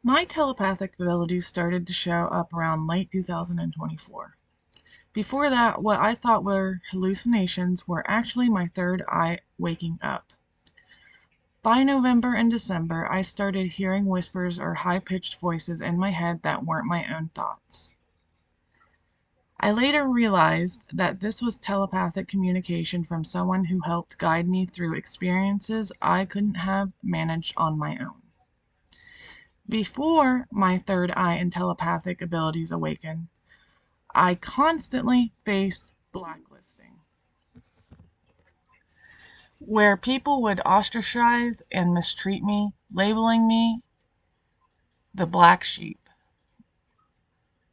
My telepathic abilities started to show up around late 2024. Before that, what I thought were hallucinations were actually my third eye waking up. By November and December, I started hearing whispers or high pitched voices in my head that weren't my own thoughts. I later realized that this was telepathic communication from someone who helped guide me through experiences I couldn't have managed on my own. Before my third eye and telepathic abilities awakened, I constantly faced blacklisting, where people would ostracize and mistreat me, labeling me the black sheep.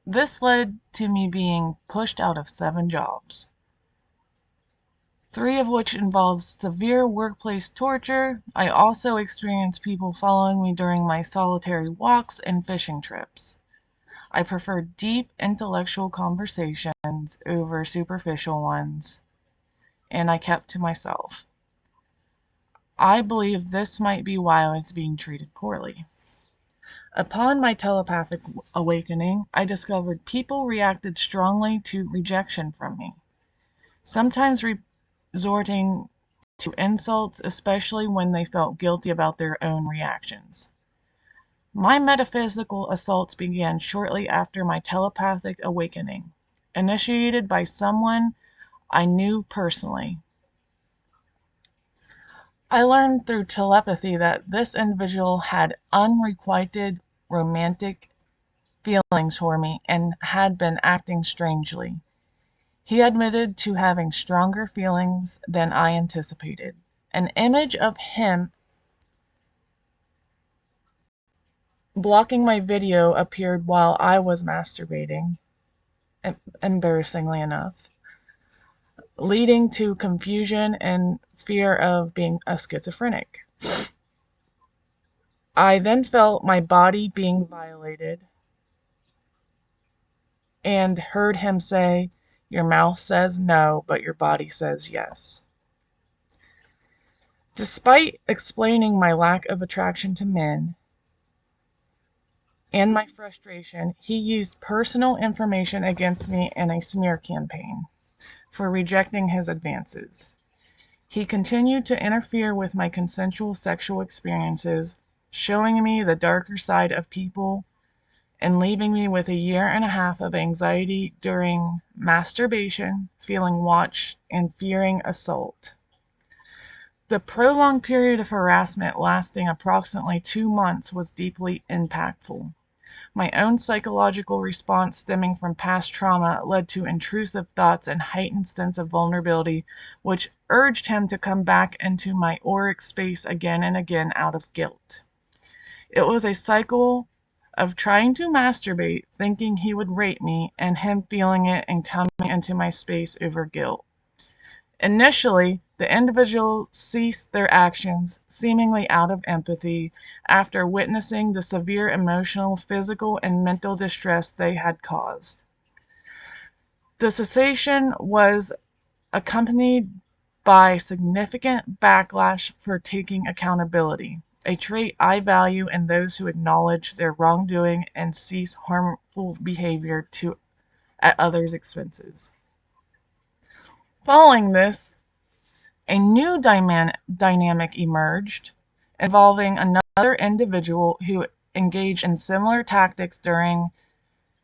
This led to me being pushed out of 7 jobs, 3 of which involved severe workplace torture. I also experienced people following me during my solitary walks and fishing trips. I prefer deep intellectual conversations over superficial ones, and I kept to myself. I believe this might be why I was being treated poorly. Upon my telepathic awakening, I discovered people reacted strongly to rejection from me, sometimes resorting to insults, especially when they felt guilty about their own reactions. My metaphysical assaults began shortly after my telepathic awakening, initiated by someone I knew personally. I learned through telepathy that this individual had unrequited romantic feelings for me and had been acting strangely. He admitted to having stronger feelings than I anticipated. An image of him blocking my video appeared while I was masturbating, embarrassingly enough, leading to confusion and fear of being a schizophrenic. I then felt my body being violated and heard him say, "Your mouth says no, but your body says yes." Despite explaining my lack of attraction to men and my frustration, he used personal information against me in a smear campaign for rejecting his advances. He continued to interfere with my consensual sexual experiences, showing me the darker side of people and leaving me with 1.5 years of anxiety during masturbation, feeling watched, and fearing assault. The prolonged period of harassment lasting approximately 2 months was deeply impactful. My own psychological response stemming from past trauma led to intrusive thoughts and heightened sense of vulnerability, which urged him to come back into my auric space again and again out of guilt. It was a cycle of trying to masturbate, thinking he would rape me, and him feeling it and coming into my space over guilt. Initially, the individual ceased their actions, seemingly out of empathy, after witnessing the severe emotional, physical, and mental distress they had caused. The cessation was accompanied by significant backlash for taking accountability, a trait I value in those who acknowledge their wrongdoing and cease harmful behavior at others' expenses. Following this, a new dynamic emerged, involving another individual who engaged in similar tactics during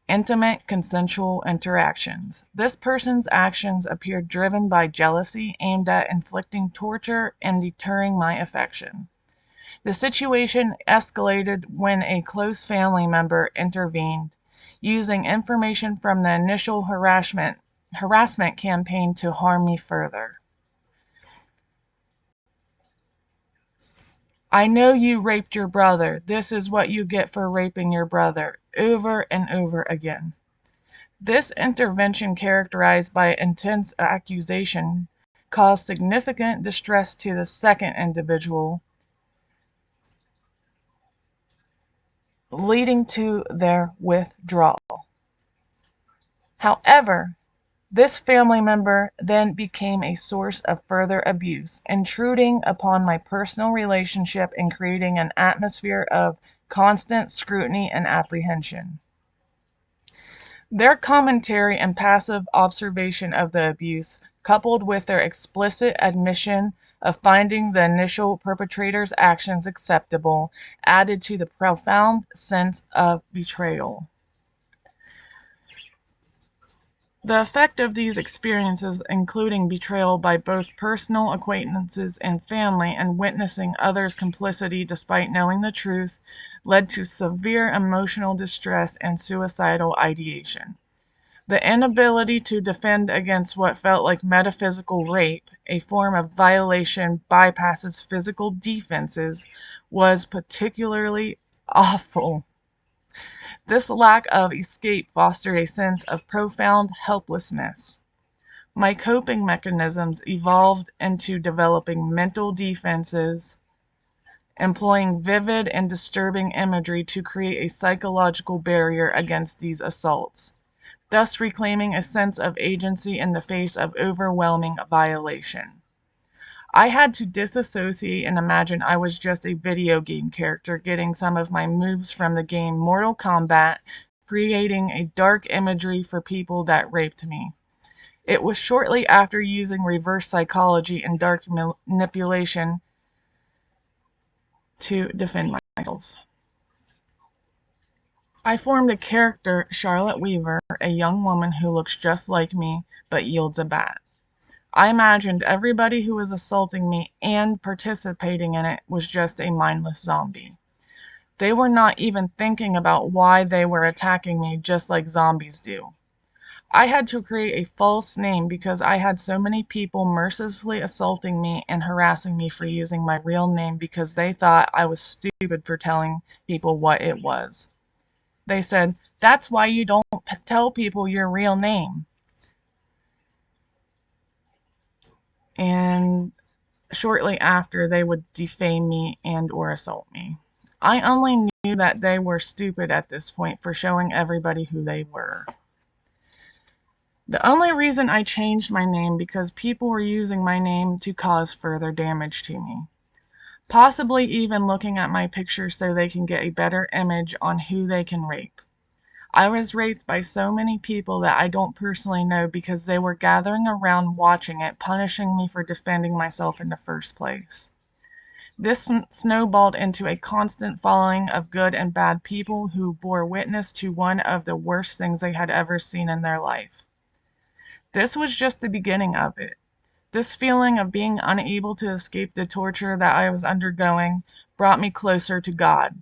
intimate consensual interactions. This person's actions appeared driven by jealousy aimed at inflicting torture and deterring my affection. The situation escalated when a close family member intervened, using information from the initial harassment campaign to harm me further. "I know you raped your brother. This is what you get for raping your brother," over and over again. This intervention, characterized by intense accusation, caused significant distress to the second individual, leading to their withdrawal. However, this family member then became a source of further abuse, intruding upon my personal relationship and creating an atmosphere of constant scrutiny and apprehension. Their commentary and passive observation of the abuse, coupled with their explicit admission of finding the initial perpetrator's actions acceptable, added to the profound sense of betrayal. The effect of these experiences, including betrayal by both personal acquaintances and family, and witnessing others' complicity despite knowing the truth, led to severe emotional distress and suicidal ideation. The inability to defend against what felt like metaphysical rape, a form of violation bypasses physical defenses, was particularly awful. This lack of escape fostered a sense of profound helplessness. My coping mechanisms evolved into developing mental defenses, employing vivid and disturbing imagery to create a psychological barrier against these assaults, thus reclaiming a sense of agency in the face of overwhelming violation. I had to disassociate and imagine I was just a video game character getting some of my moves from the game Mortal Kombat, creating a dark imagery for people that raped me. It was shortly after using reverse psychology and dark manipulation to defend myself. I formed a character, Charlotte Weaver, a young woman who looks just like me but yields a bat. I imagined everybody who was assaulting me and participating in it was just a mindless zombie. They were not even thinking about why they were attacking me, just like zombies do. I had to create a false name because I had so many people mercilessly assaulting me and harassing me for using my real name because they thought I was stupid for telling people what it was. They said, "That's why you don't tell people your real name." And shortly after, they would defame me and or assault me. I only knew that they were stupid at this point for showing everybody who they were. The only reason I changed my name because people were using my name to cause further damage to me. Possibly even looking at my picture so they can get a better image on who they can rape. I was raped by so many people that I don't personally know because they were gathering around watching it, punishing me for defending myself in the first place. This snowballed into a constant following of good and bad people who bore witness to one of the worst things they had ever seen in their life. This was just the beginning of it. This feeling of being unable to escape the torture that I was undergoing brought me closer to God.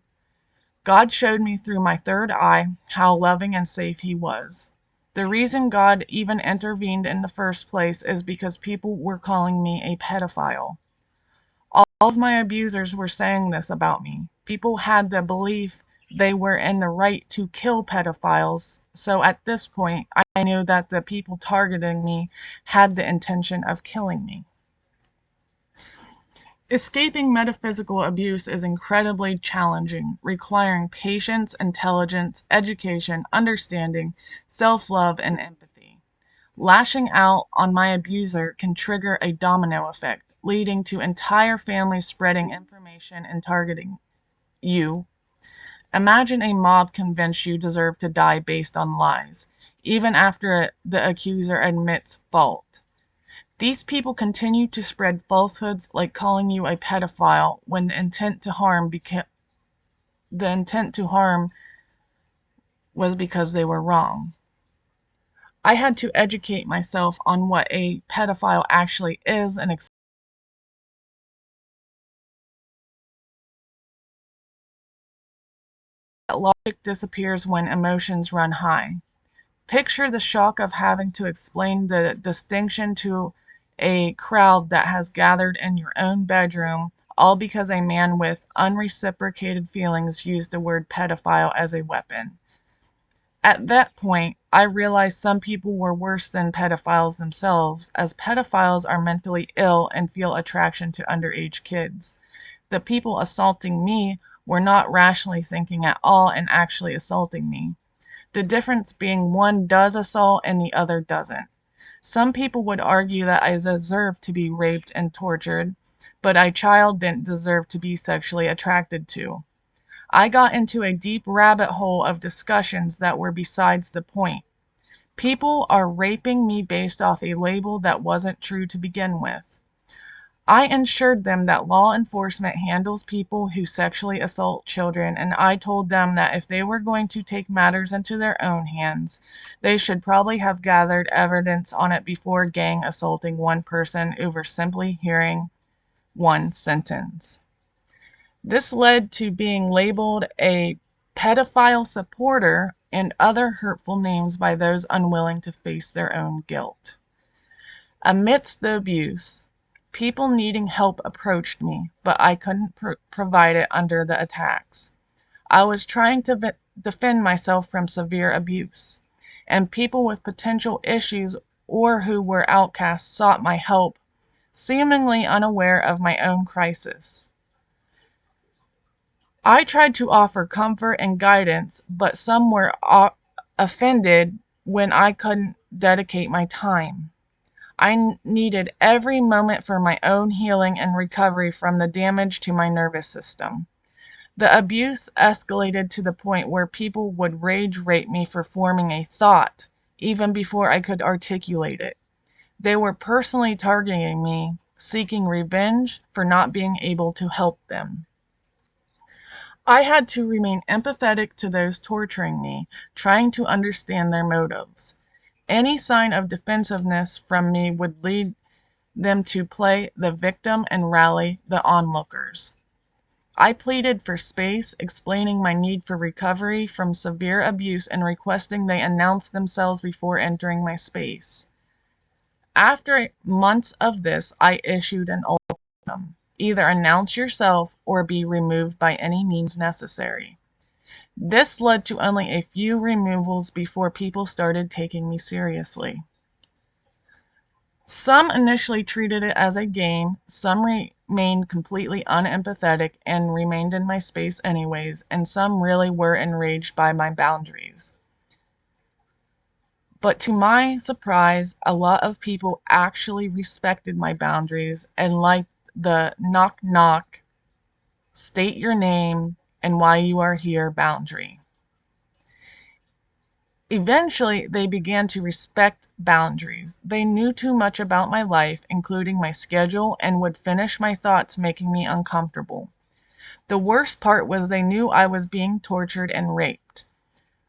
God showed me through my third eye how loving and safe He was. The reason God even intervened in the first place is because people were calling me a pedophile. All of my abusers were saying this about me. People had the belief they were in the right to kill pedophiles, so at this point, I knew that the people targeting me had the intention of killing me. Escaping metaphysical abuse is incredibly challenging, requiring patience, intelligence, education, understanding, self-love, and empathy. Lashing out on my abuser can trigger a domino effect, leading to entire families spreading information and targeting you. Imagine a mob convinced you deserve to die based on lies, even after the accuser admits fault. These people continue to spread falsehoods like calling you a pedophile when the intent to harm was because they were wrong. I had to educate myself on what a pedophile actually is and that logic disappears when emotions run high. Picture the shock of having to explain the distinction to a crowd that has gathered in your own bedroom, all because a man with unreciprocated feelings used the word pedophile as a weapon. At that point, I realized some people were worse than pedophiles themselves, as pedophiles are mentally ill and feel attraction to underage kids. The people assaulting me were not rationally thinking at all and actually assaulting me. The difference being one does assault and the other doesn't. Some people would argue that I deserved to be raped and tortured, but a child didn't deserve to be sexually attracted to. I got into a deep rabbit hole of discussions that were besides the point. People are raping me based off a label that wasn't true to begin with. I assured them that law enforcement handles people who sexually assault children, and I told them that if they were going to take matters into their own hands, they should probably have gathered evidence on it before gang assaulting one person over simply hearing one sentence. This led to being labeled a pedophile supporter and other hurtful names by those unwilling to face their own guilt. Amidst the abuse, people needing help approached me, but I couldn't provide it under the attacks. I was trying to defend myself from severe abuse, and people with potential issues or who were outcasts sought my help, seemingly unaware of my own crisis. I tried to offer comfort and guidance, but some were offended when I couldn't dedicate my time. I needed every moment for my own healing and recovery from the damage to my nervous system. The abuse escalated to the point where people would rage rape me for forming a thought, even before I could articulate it. They were personally targeting me, seeking revenge for not being able to help them. I had to remain empathetic to those torturing me, trying to understand their motives. Any sign of defensiveness from me would lead them to play the victim and rally the onlookers. I pleaded for space, explaining my need for recovery from severe abuse and requesting they announce themselves before entering my space. After months of this, I issued an ultimatum. Either announce yourself or be removed by any means necessary. This led to only a few removals before people started taking me seriously. Some initially treated it as a game, some remained completely unempathetic and remained in my space anyways, and some really were enraged by my boundaries. But to my surprise, a lot of people actually respected my boundaries and liked the knock knock, state your name and why you are here boundary. Eventually, they began to respect boundaries. They knew too much about my life, including my schedule, and would finish my thoughts, making me uncomfortable. The worst part was they knew I was being tortured and raped.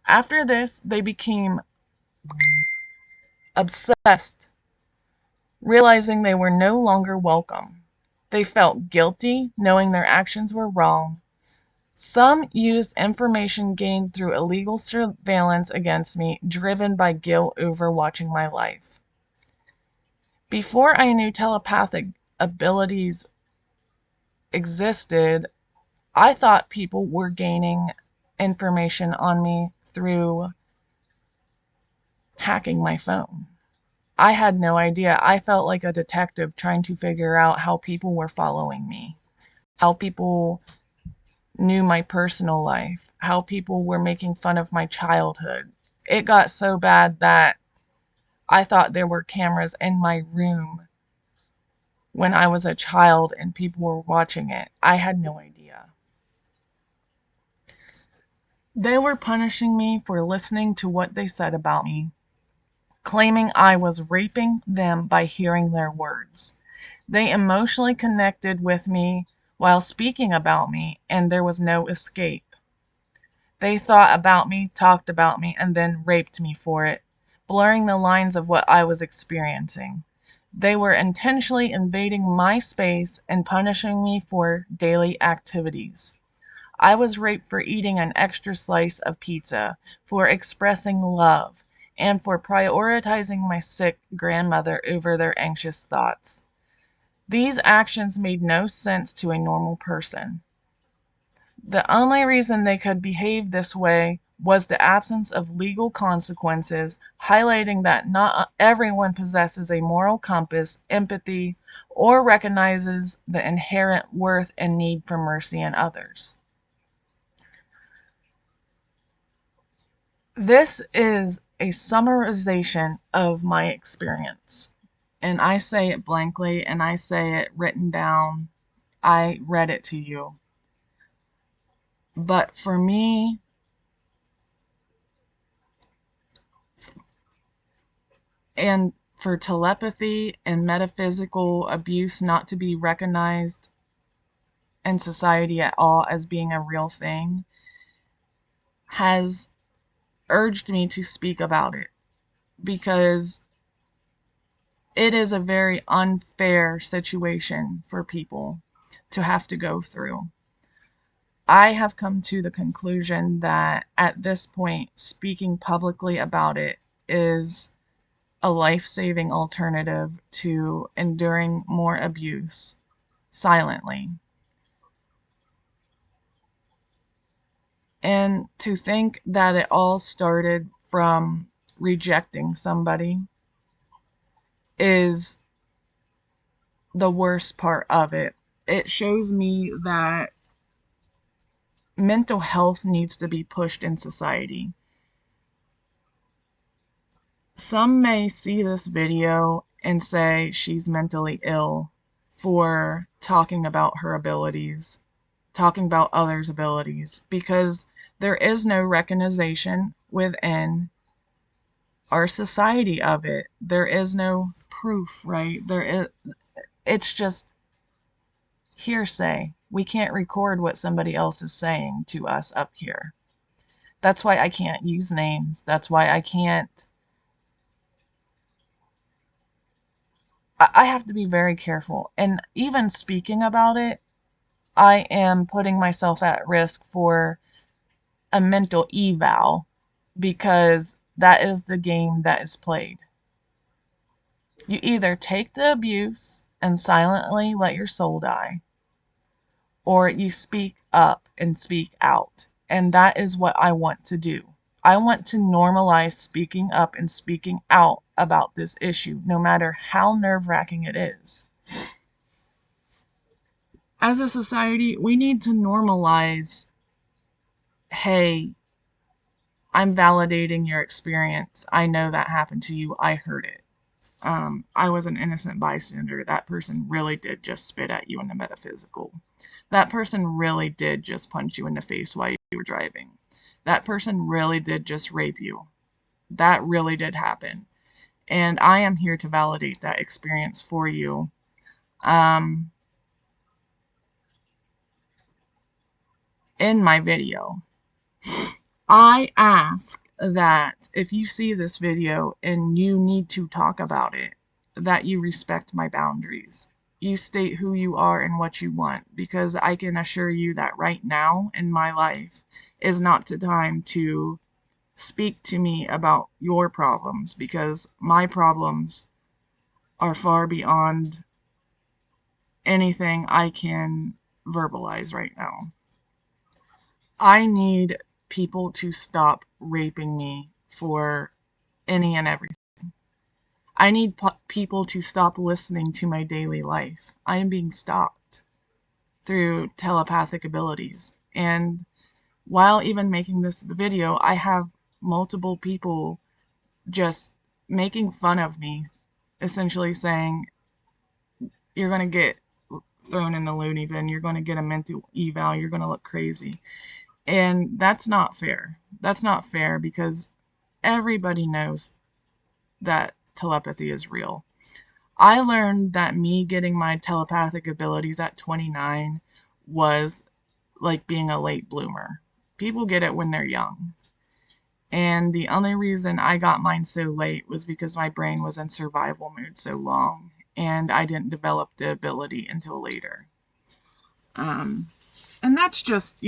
After this, they became obsessed, realizing they were no longer welcome. They felt guilty, knowing their actions were wrong. Some used information gained through illegal surveillance against me, driven by guilt over watching my life. Before I knew telepathic abilities existed, I thought people were gaining information on me through hacking my phone. I had no idea. I felt like a detective trying to figure out how people were following me, how people knew my personal life, how people were making fun of my childhood. It got so bad that I thought there were cameras in my room when I was a child and people were watching it. I had no idea. They were punishing me for listening to what they said about me, claiming I was raping them by hearing their words. They emotionally connected with me while speaking about me, and there was no escape. They thought about me, talked about me, and then raped me for it, blurring the lines of what I was experiencing. They were intentionally invading my space and punishing me for daily activities. I was raped for eating an extra slice of pizza, for expressing love, and for prioritizing my sick grandmother over their anxious thoughts. These actions made no sense to a normal person. The only reason they could behave this way was the absence of legal consequences, highlighting that not everyone possesses a moral compass, empathy, or recognizes the inherent worth and need for mercy in others. This is a summarization of my experience, and I say it blankly and I say it written down. I read it to you. But for me, and for telepathy and metaphysical abuse not to be recognized in society at all as being a real thing, has urged me to speak about it, because it is a very unfair situation for people to have to go through. I have come to the conclusion that at this point, speaking publicly about it is a life-saving alternative to enduring more abuse silently. And to think that it all started from rejecting somebody is the worst part of it. It shows me that mental health needs to be pushed in society. Some may see this video and say she's mentally ill for talking about her abilities, talking about others' abilities, because there is no recognition within our society of it. There is no proof, right? It's just hearsay. We can't record what somebody else is saying to us up here. That's why I can't use names. That's why I can't. I have to be very careful. And even speaking about it, I am putting myself at risk for a mental eval, because that is the game that is played. You either take the abuse and silently let your soul die, or you speak up and speak out. And that is what I want to do. I want to normalize speaking up and speaking out about this issue, no matter how nerve-wracking it is. As a society, we need to normalize, hey, I'm validating your experience. I know that happened to you. I heard it. I was an innocent bystander. That person really did just spit at you in the metaphysical. That person really did just punch you in the face while you were driving. That person really did just rape you. That really did happen. And I am here to validate that experience for you. In my video, I ask that if you see this video and you need to talk about it, that you respect my boundaries. You state who you are and what you want, because I can assure you that right now in my life is not the time to speak to me about your problems, because my problems are far beyond anything I can verbalize right now. I need people to stop raping me for any and everything. I need people to stop listening to my daily life. I am being stalked through telepathic abilities. And while even making this video, I have multiple people just making fun of me, essentially saying, you're going to get thrown in the loony bin, you're going to get a mental eval, you're going to look crazy. And that's not fair. That's not fair, because everybody knows that telepathy is real. I learned that me getting my telepathic abilities at 29 was like being a late bloomer. People get it when they're young. And the only reason I got mine so late was because my brain was in survival mode so long, and I didn't develop the ability until later. And that's just,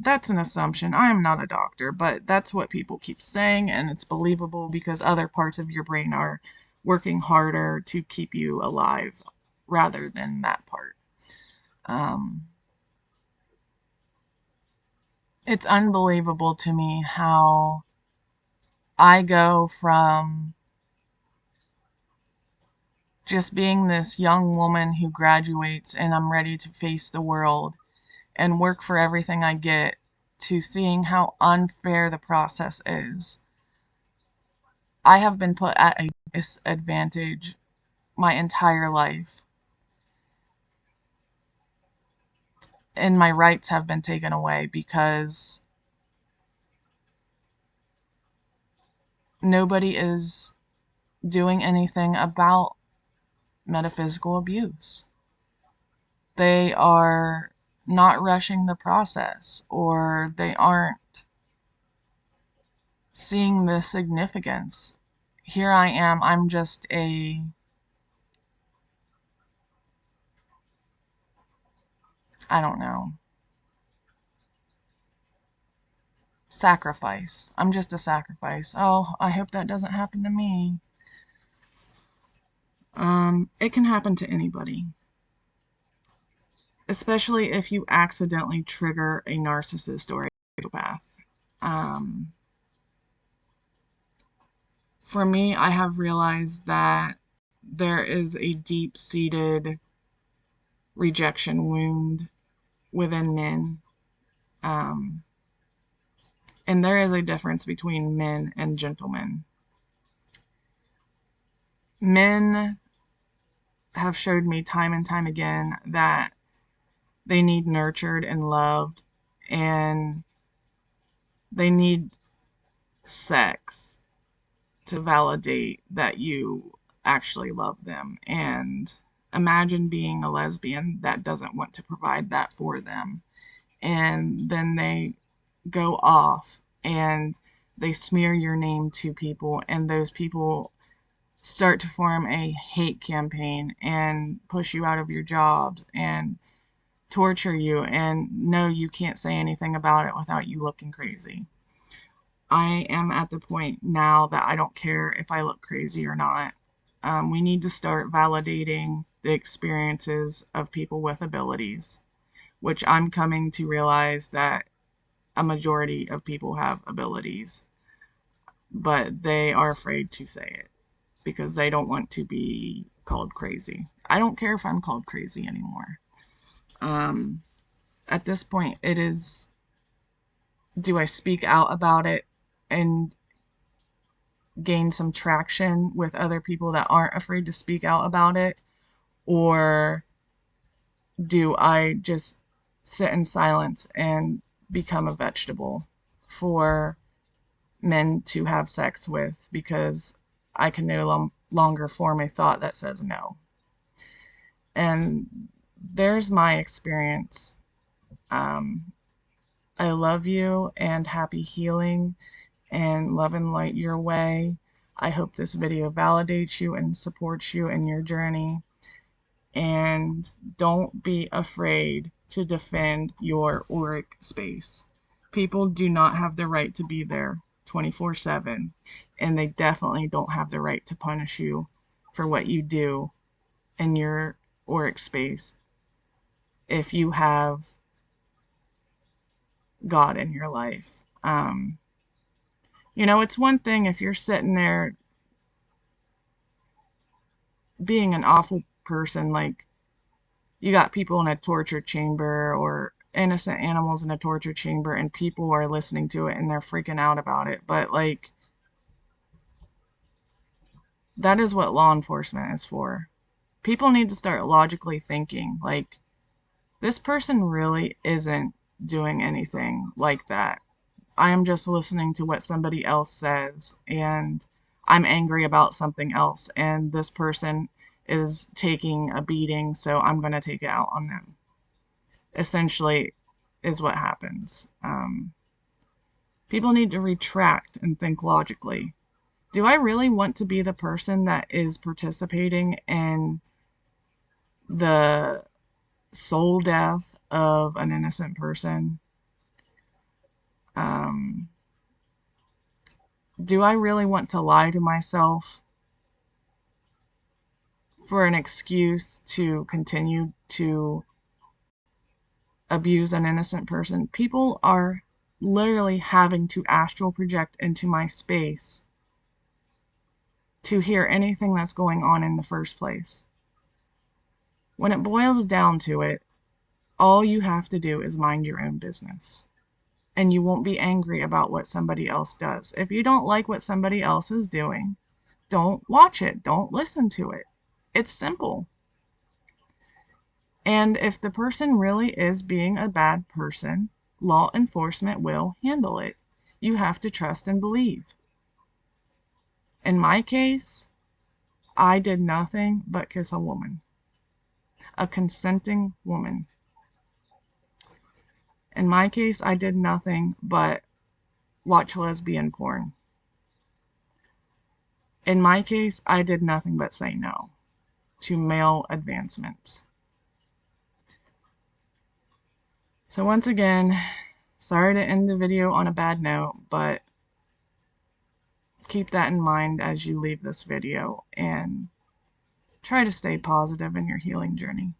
that's an assumption. I am not a doctor, but that's what people keep saying, and it's believable because other parts of your brain are working harder to keep you alive rather than that part. It's unbelievable to me how I go from just being this young woman who graduates and I'm ready to face the world and work for everything I get, to seeing how unfair the process is. I have been put at a disadvantage my entire life. and my rights have been taken away because nobody is doing anything about metaphysical abuse. They are not rushing the process, or they aren't seeing the significance. Here I am, I'm just I don't know, sacrifice. I'm just a sacrifice. Oh, I hope that doesn't happen to me. It can happen to anybody, especially if you accidentally trigger a narcissist or a psychopath. Um, for me, I have realized that there is a deep-seated rejection wound within men. Um, and there is a difference between men and gentlemen. Men have showed me time and time again that they need nurtured and loved, and they need sex to validate that you actually love them. And imagine being a lesbian that doesn't want to provide that for them. And then they go off and they smear your name to people, and those people start to form a hate campaign and push you out of your jobs and torture you, and no, you can't say anything about it without you looking crazy. I am at the point now that I don't care if I look crazy or not. We need to start validating the experiences of people with abilities, which I'm coming to realize that a majority of people have abilities, but they are afraid to say it because they don't want to be called crazy. I don't care if I'm called crazy anymore. Um, at this point, it is, do I speak out about it and gain some traction with other people that aren't afraid to speak out about it? Or do I just sit in silence and become a vegetable for men to have sex with because I can no longer form a thought that says no? And there's my experience. Um, I love you and happy healing and love and light your way. I hope this video validates you and supports you in your journey. And don't be afraid to defend your auric space. People do not have the right to be there 24/7, and they definitely don't have the right to punish you for what you do in your auric space if you have God in your life. It's one thing if you're sitting there being an awful person, like you got people in a torture chamber or innocent animals in a torture chamber and people are listening to it and they're freaking out about it. But like, that is what law enforcement is for. People need to start logically thinking, like, this person really isn't doing anything like that. I am just listening to what somebody else says, and I'm angry about something else, and this person is taking a beating, so I'm going to take it out on them. Essentially, is what happens. People need to retract and think logically. Do I really want to be the person that is participating in the soul death of an innocent person? Um, do I really want to lie to myself for an excuse to continue to abuse an innocent person? People are literally having to astral project into my space to hear anything that's going on in the first place. When it boils down to it, all you have to do is mind your own business. And you won't be angry about what somebody else does. If you don't like what somebody else is doing, don't watch it. Don't listen to it. It's simple. And if the person really is being a bad person, law enforcement will handle it. You have to trust and believe. In my case, I did nothing but kiss a woman, a consenting woman. In my case, I did nothing but watch lesbian porn. In my case, I did nothing but say no to male advancements. So once again, sorry to end the video on a bad note, but keep that in mind as you leave this video and try to stay positive in your healing journey.